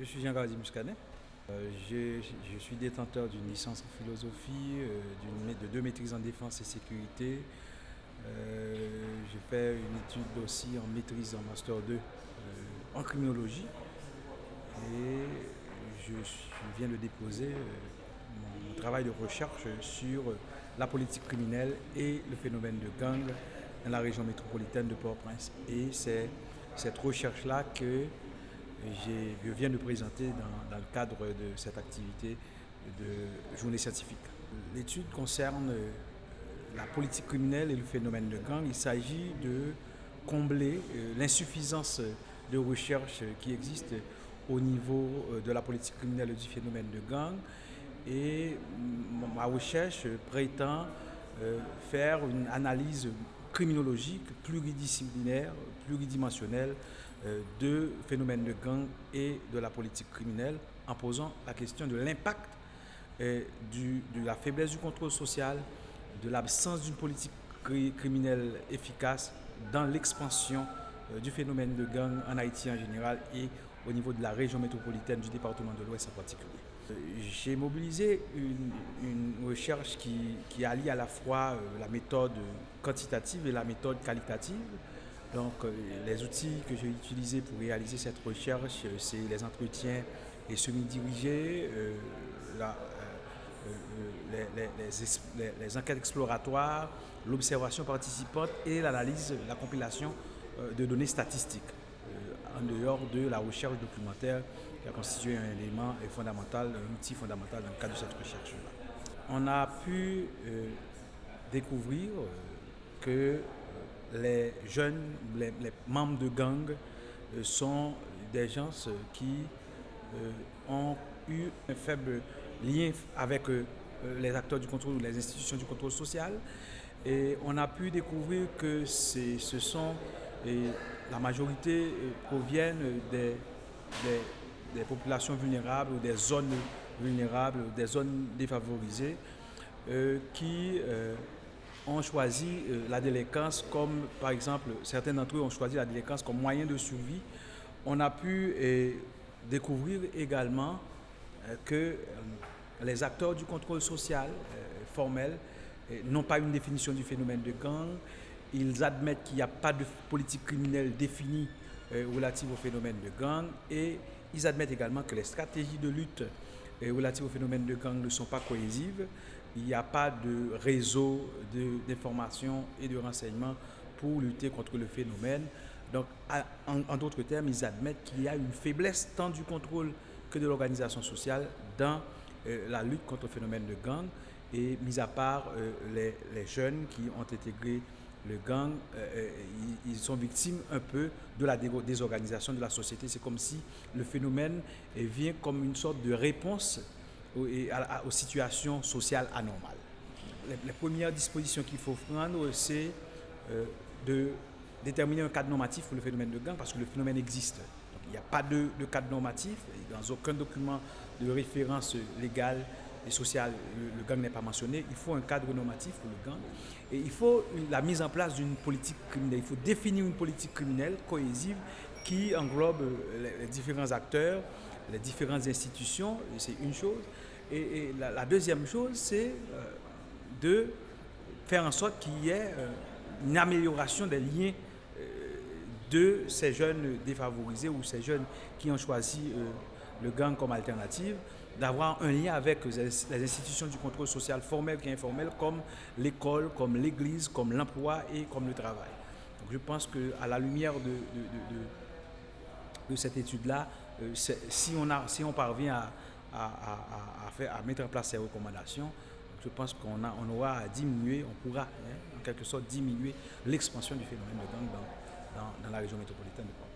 Je suis Jean-Gardi Muscadet. Je suis détenteur d'une licence en philosophie, de deux maîtrises en défense et sécurité. J'ai fait une étude aussi en maîtrise en master 2 en criminologie et je viens de déposer mon travail de recherche sur la politique criminelle et le phénomène de gang dans la région métropolitaine de Port-au-Prince. Et c'est cette recherche-là que je viens de présenter dans le cadre de cette activité de journée scientifique. L'étude concerne la politique criminelle et le phénomène de gang. Il s'agit de combler l'insuffisance de recherche qui existe au niveau de la politique criminelle et du phénomène de gang. Et ma recherche prétend faire une analyse criminologique, pluridisciplinaire, pluridimensionnelle de phénomènes de gang et de la politique criminelle en posant la question de l'impact de la faiblesse du contrôle social, de l'absence d'une politique criminelle efficace dans l'expansion du phénomène de gang en Haïti en général et au niveau de la région métropolitaine du département de l'Ouest en particulier. J'ai mobilisé une recherche qui allie à la fois la méthode quantitative et la méthode qualitative. Donc, les outils que j'ai utilisés pour réaliser cette recherche, c'est les entretiens et semi-dirigés, les enquêtes exploratoires, l'observation participante et l'analyse, la compilation de données statistiques, en dehors de la recherche documentaire qui a constitué un élément fondamental, un outil fondamental dans le cadre de cette recherche-là. On a pu découvrir que les jeunes, les membres de gang sont des gens qui ont eu un faible lien avec les acteurs du contrôle ou les institutions du contrôle social. Et on a pu découvrir que la majorité proviennent des populations vulnérables ou des zones vulnérables, des zones défavorisées qui ont choisi la délinquance comme, par exemple, certains d'entre eux ont choisi la délinquance comme moyen de survie. On a pu découvrir également que les acteurs du contrôle social formel n'ont pas une définition du phénomène de gang. Ils admettent qu'il n'y a pas de politique criminelle définie relative au phénomène de gang et ils admettent également que les stratégies de lutte relatives au phénomène de gang ne sont pas cohésives. Il n'y a pas de réseau d'information et de renseignement pour lutter contre le phénomène. Donc, en d'autres termes, ils admettent qu'il y a une faiblesse tant du contrôle que de l'organisation sociale dans la lutte contre le phénomène de gang. Et mis à part les jeunes qui ont intégré le gang, ils sont victimes un peu de la désorganisation de la société. C'est comme si le phénomène vient comme une sorte de réponse aux situations sociales anormales. Les premières dispositions qu'il faut prendre, c'est de déterminer un cadre normatif pour le phénomène de gang, parce que le phénomène existe. Donc, il n'y a pas de cadre normatif, dans aucun document de référence légale et sociale, le gang n'est pas mentionné. Il faut un cadre normatif pour le gang. Et il faut la mise en place d'une politique criminelle. Il faut définir une politique criminelle cohésive qui englobe les différents acteurs, les différentes institutions, c'est une chose. Et la deuxième chose, c'est de faire en sorte qu'il y ait une amélioration des liens de ces jeunes défavorisés ou ces jeunes qui ont choisi le gang comme alternative, d'avoir un lien avec les institutions du contrôle social formel et informel comme l'école, comme l'église, comme l'emploi et comme le travail. Donc je pense qu'à la lumière de cette étude-là, si on parvient à mettre en place ces recommandations, je pense qu'on aura à diminuer, on pourra en quelque sorte diminuer l'expansion du phénomène de gang dans la région métropolitaine de Port.